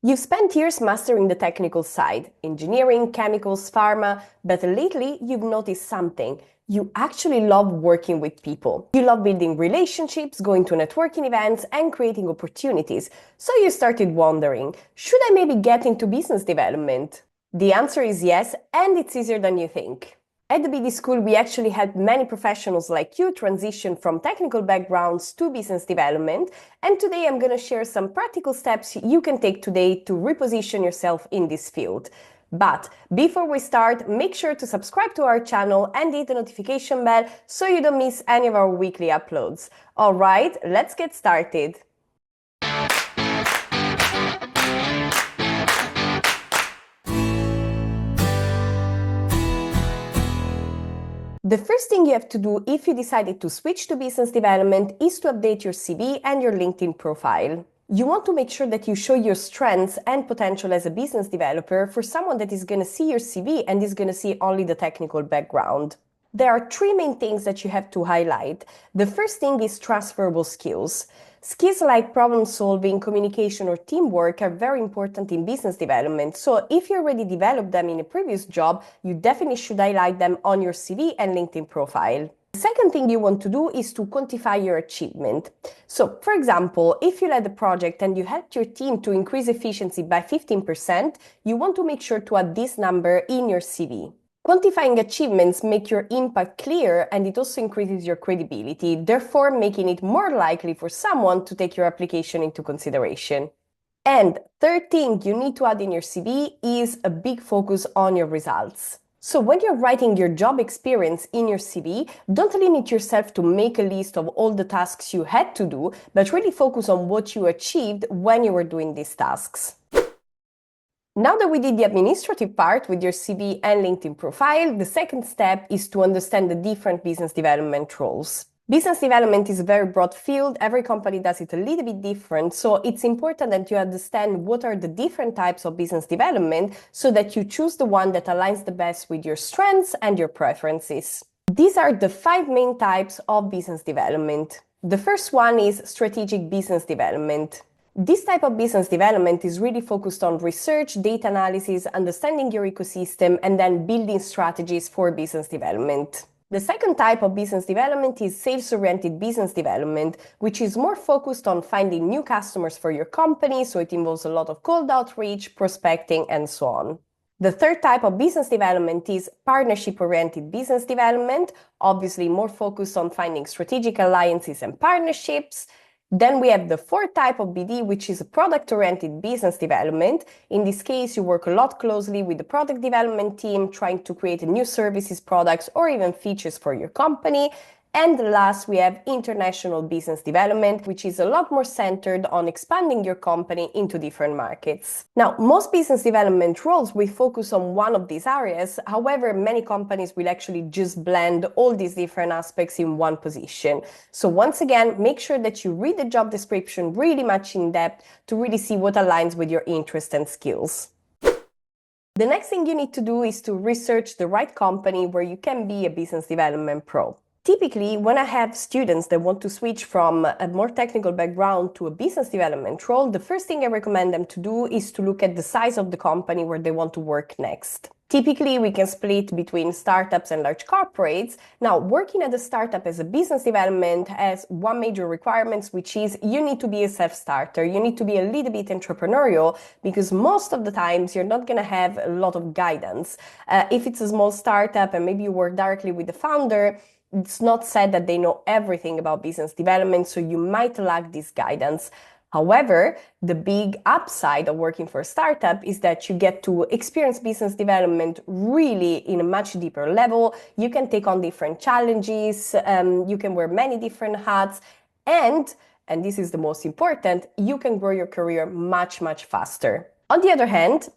You've spent years mastering the technical side, engineering, chemicals, pharma, but lately you've noticed something. You actually love working with people. You love building relationships, going to networking events, and creating opportunities. So you started wondering, should I maybe get into business development? The answer is yes, and it's easier than you think. At the BD School, we actually help many professionals like you transition from technical backgrounds to business development. And today I'm going to share some practical steps you can take today to reposition yourself in this field. But before we start, make sure to subscribe to our channel and hit the notification bell so you don't miss any of our weekly uploads. All right, let's get started. The first thing you have to do if you decided to switch to business development is to update your CV and your LinkedIn profile. You want to make sure that you show your strengths and potential as a business developer for someone that is going to see your CV and is going to see only the technical background. There are three main things that you have to highlight. The first thing is transferable skills. Skills like problem solving, communication, or teamwork are very important in business development. So if you already developed them in a previous job, you definitely should highlight them on your CV and LinkedIn profile. The second thing you want to do is to quantify your achievement. So, for example, if you led a project and you helped your team to increase efficiency by 15%, you want to make sure to add this number in your CV. Quantifying achievements make your impact clear and it also increases your credibility, therefore making it more likely for someone to take your application into consideration. And third thing you need to add in your CV is a big focus on your results. So when you're writing your job experience in your CV, don't limit yourself to make a list of all the tasks you had to do, but really focus on what you achieved when you were doing these tasks. Now that we did the administrative part with your CV and LinkedIn profile, the second step is to understand the different business development roles. Business development is a very broad field. Every company does it a little bit different. So it's important that you understand what are the different types of business development so that you choose the one that aligns the best with your strengths and your preferences. These are the 5 main types of business development. The first one is strategic business development. This type of business development is really focused on research, data analysis, understanding your ecosystem, and then building strategies for business development. The second type of business development is sales-oriented business development, which is more focused on finding new customers for your company, so it involves a lot of cold outreach, prospecting, and so on. The third type of business development is partnership-oriented business development, obviously more focused on finding strategic alliances and partnerships. Then we have the fourth type of BD, which is a product-oriented business development. In this case, you work a lot closely with the product development team, trying to create new services, products, or even features for your company. And last, we have international business development, which is a lot more centered on expanding your company into different markets. Now, most business development roles will focus on one of these areas. However, many companies will actually just blend all these different aspects in one position. So once again, make sure that you read the job description really much in depth to really see what aligns with your interests and skills. The next thing you need to do is to research the right company where you can be a business development pro. Typically, when I have students that want to switch from a more technical background to a business development role, the first thing I recommend them to do is to look at the size of the company where they want to work next. Typically, we can split between startups and large corporates. Now, working at a startup as a business development has one major requirement, which is you need to be a self-starter. You need to be a little bit entrepreneurial because most of the times you're not going to have a lot of guidance. If it's a small startup and maybe you work directly with the founder, it's not said that they know everything about business development, so you might lack this guidance. However, the big upside of working for a startup is that you get to experience business development really in a much deeper level. You can take on different challenges, you can wear many different hats, and this is the most important, you can grow your career much, much faster. On the other hand,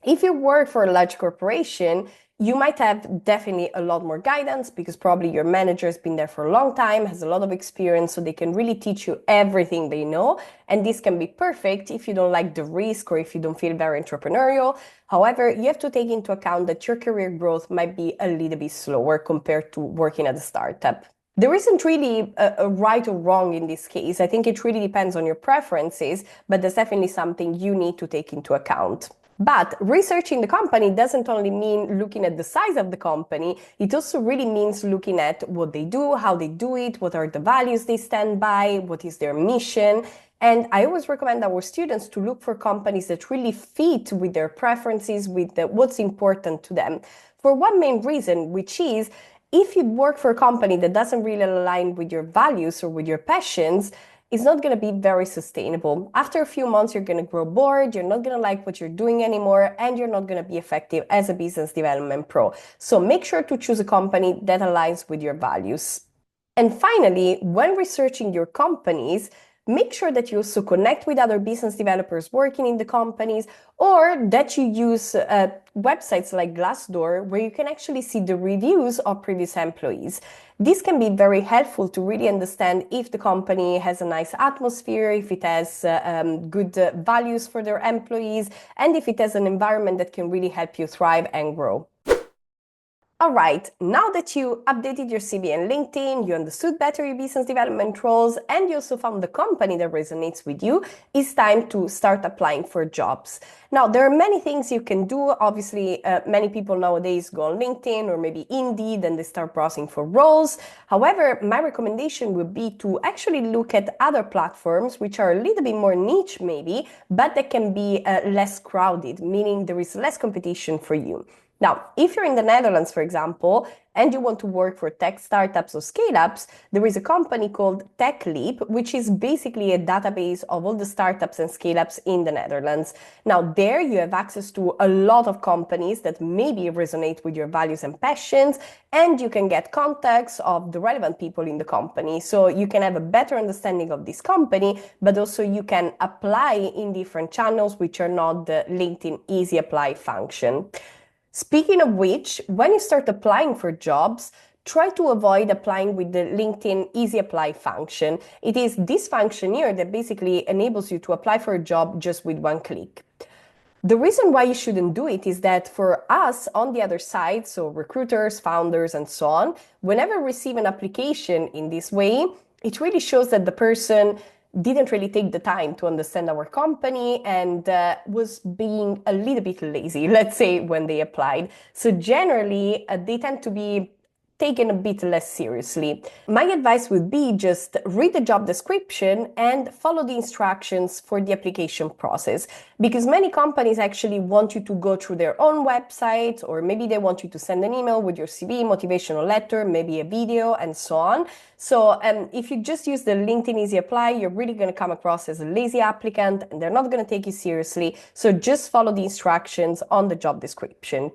if you work for a large corporation, you might have definitely a lot more guidance because probably your manager has been there for a long time, has a lot of experience, so they can really teach you everything they know. And this can be perfect if you don't like the risk or if you don't feel very entrepreneurial. However, you have to take into account that your career growth might be a little bit slower compared to working at a startup. There isn't really a right or wrong in this case. I think it really depends on your preferences, but that's definitely something you need to take into account. But researching the company doesn't only mean looking at the size of the company, it also really means looking at what they do, how they do it, what are the values they stand by, what is their mission. And I always recommend our students to look for companies that really fit with their preferences, with what's important to them. For one main reason, which is if you work for a company that doesn't really align with your values or with your passions, it's not going to be very sustainable. After a few months, you're going to grow bored, you're not going to like what you're doing anymore, and you're not going to be effective as a business development pro. So make sure to choose a company that aligns with your values. And finally, when researching your companies, make sure that you also connect with other business developers working in the companies, or that you use websites like Glassdoor where you can actually see the reviews of previous employees. This can be very helpful to really understand if the company has a nice atmosphere, if it has good values for their employees, and if it has an environment that can really help you thrive and grow. All right, now that you updated your CV and LinkedIn, you understood better your business development roles, and you also found the company that resonates with you, it's time to start applying for jobs. Now, there are many things you can do. Obviously, many people nowadays go on LinkedIn or maybe Indeed and they start browsing for roles. However, my recommendation would be to actually look at other platforms which are a little bit more niche maybe, but that can be less crowded, meaning there is less competition for you. Now, if you're in the Netherlands, for example, and you want to work for tech startups or scale-ups, there is a company called TechLeap, which is basically a database of all the startups and scale-ups in the Netherlands. Now, there you have access to a lot of companies that maybe resonate with your values and passions, and you can get contacts of the relevant people in the company. So you can have a better understanding of this company, but also you can apply in different channels, which are not the LinkedIn Easy Apply function. Speaking of which, when you start applying for jobs, try to avoid applying with the LinkedIn Easy Apply function. It is this function here that basically enables you to apply for a job just with one click. The reason why you shouldn't do it is that for us on the other side, so recruiters, founders, and so on, whenever we receive an application in this way, it really shows that the person didn't really take the time to understand our company and was being a little bit lazy, let's say, when they applied. So generally, they tend to be taken a bit less seriously. My advice would be just read the job description and follow the instructions for the application process, because many companies actually want you to go through their own website, or maybe they want you to send an email with your CV, motivational letter, maybe a video, and so on. So if you just use the LinkedIn Easy Apply, you're really going to come across as a lazy applicant and they're not going to take you seriously. So just follow the instructions on the job description.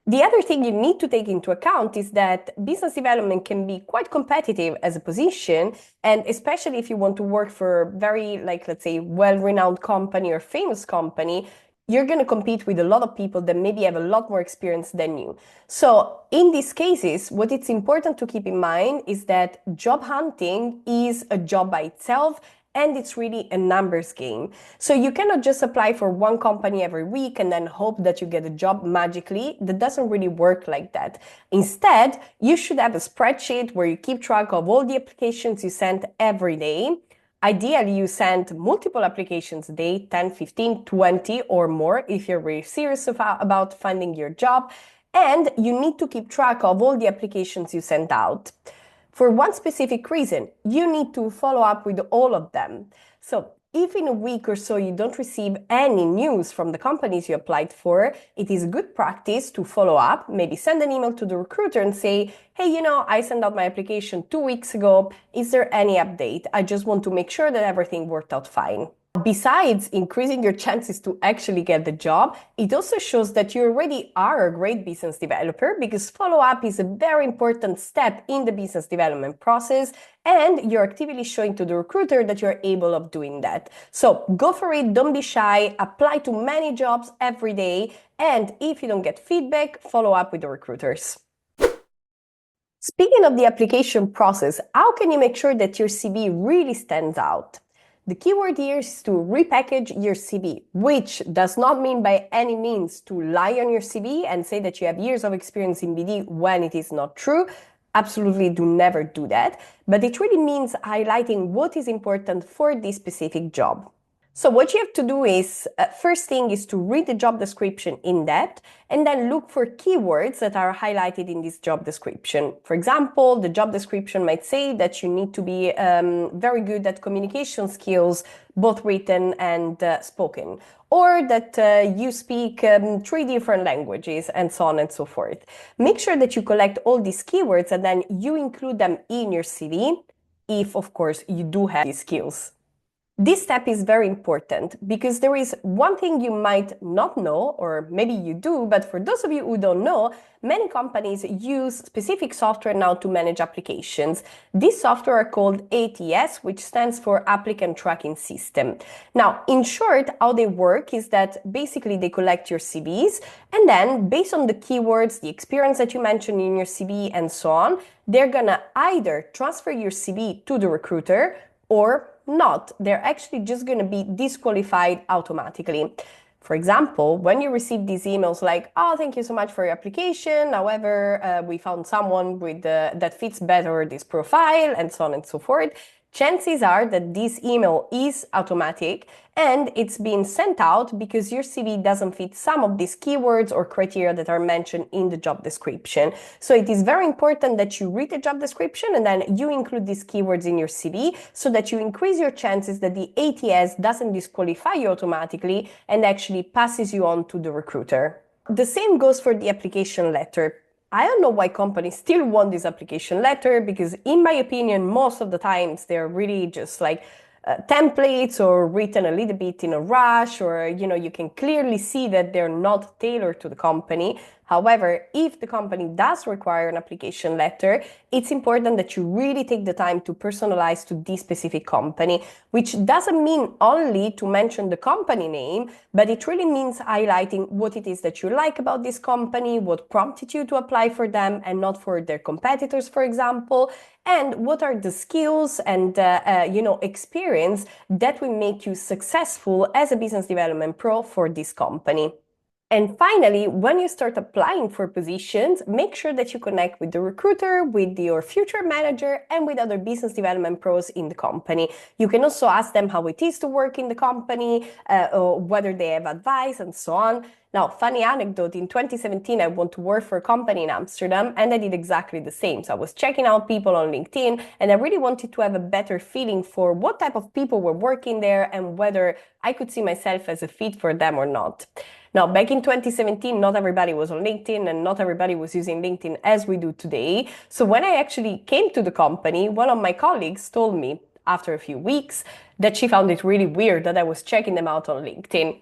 The other thing you need to take into account is that business development can be quite competitive as a position, and especially if you want to work for a very, like, let's say, well-renowned company or famous company, you're going to compete with a lot of people that maybe have a lot more experience than you. So in these cases, what it's important to keep in mind is that job hunting is a job by itself, and it's really a numbers game. So you cannot just apply for one company every week and then hope that you get a job magically. That doesn't really work like that. Instead, you should have a spreadsheet where you keep track of all the applications you sent every day. Ideally, you send multiple applications a day, 10, 15, 20 or more if you're really serious about finding your job. And you need to keep track of all the applications you sent out. For one specific reason, you need to follow up with all of them. So if in a week or so you don't receive any news from the companies you applied for, it is good practice to follow up, maybe send an email to the recruiter and say, hey, I sent out my application 2 weeks ago. Is there any update? I just want to make sure that everything worked out fine. Besides increasing your chances to actually get the job, it also shows that you already are a great business developer, because follow-up is a very important step in the business development process, and you're actively showing to the recruiter that you're able of doing that. So go for it, don't be shy, apply to many jobs every day, and if you don't get feedback, follow up with the recruiters. Speaking of the application process, how can you make sure that your CV really stands out? The keyword here is to repackage your CV, which does not mean by any means to lie on your CV and say that you have years of experience in BD when it is not true. Absolutely do never do that, but it really means highlighting what is important for this specific job. So what you have to do is, first thing is to read the job description in depth and then look for keywords that are highlighted in this job description. For example, the job description might say that you need to be very good at communication skills, both written and spoken, or that you speak 3 different languages, and so on and so forth. Make sure that you collect all these keywords and then you include them in your CV, if of course you do have these skills. This step is very important because there is one thing you might not know, or maybe you do, but for those of you who don't know, many companies use specific software now to manage applications. This software are called ATS, which stands for Applicant Tracking System. Now, in short, how they work is that basically they collect your CVs, and then based on the keywords, the experience that you mentioned in your CV, and so on, they're gonna either transfer your CV to the recruiter or not. They're actually just going to be disqualified automatically. For example, when you receive these emails like, oh, thank you so much for your application. However, we found someone with that fits better this profile, and so on and so forth. Chances are that this email is automatic and it's being sent out because your CV doesn't fit some of these keywords or criteria that are mentioned in the job description. So it is very important that you read the job description and then you include these keywords in your CV so that you increase your chances that the ATS doesn't disqualify you automatically and actually passes you on to the recruiter. The same goes for the application letter. I don't know why companies still want this application letter because, in my opinion, most of the times they're really just like templates or written a little bit in a rush, or you can clearly see that they're not tailored to the company. However, if the company does require an application letter, it's important that you really take the time to personalize to this specific company, which doesn't mean only to mention the company name, but it really means highlighting what it is that you like about this company, what prompted you to apply for them and not for their competitors, for example, and what are the skills and experience that will make you successful as a business development pro for this company. And finally, when you start applying for positions, make sure that you connect with the recruiter, with your future manager, and with other business development pros in the company. You can also ask them how it is to work in the company, or whether they have advice, and so on. Now, funny anecdote, in 2017, I went to work for a company in Amsterdam, and I did exactly the same. So I was checking out people on LinkedIn, and I really wanted to have a better feeling for what type of people were working there and whether I could see myself as a fit for them or not. Now, back in 2017, not everybody was on LinkedIn and not everybody was using LinkedIn as we do today. So when I actually came to the company, one of my colleagues told me after a few weeks that she found it really weird that I was checking them out on LinkedIn.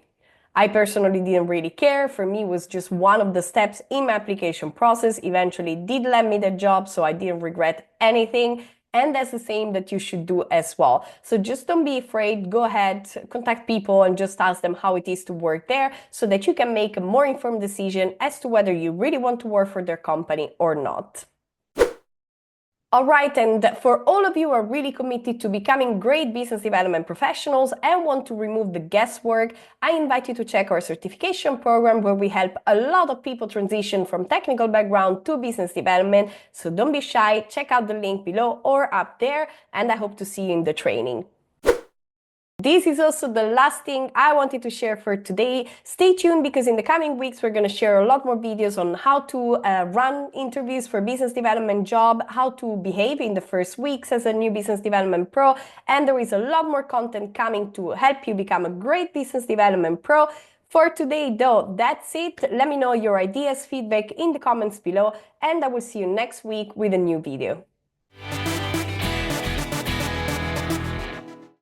I personally didn't really care. For me, it was just one of the steps in my application process. Eventually did land me the job, so I didn't regret anything. And that's the same that you should do as well. So just don't be afraid. Go ahead, contact people and just ask them how it is to work there so that you can make a more informed decision as to whether you really want to work for their company or not. All right, and for all of you who are really committed to becoming great business development professionals and want to remove the guesswork, I invite you to check our certification program where we help a lot of people transition from technical background to business development. So don't be shy, check out the link below or up there, and I hope to see you in the training. This is also the last thing I wanted to share for today. Stay tuned because in the coming weeks, we're going to share a lot more videos on how to run interviews for business development job, how to behave in the first weeks as a new business development pro. And there is a lot more content coming to help you become a great business development pro. For today, though, that's it. Let me know your ideas, feedback in the comments below, and I will see you next week with a new video.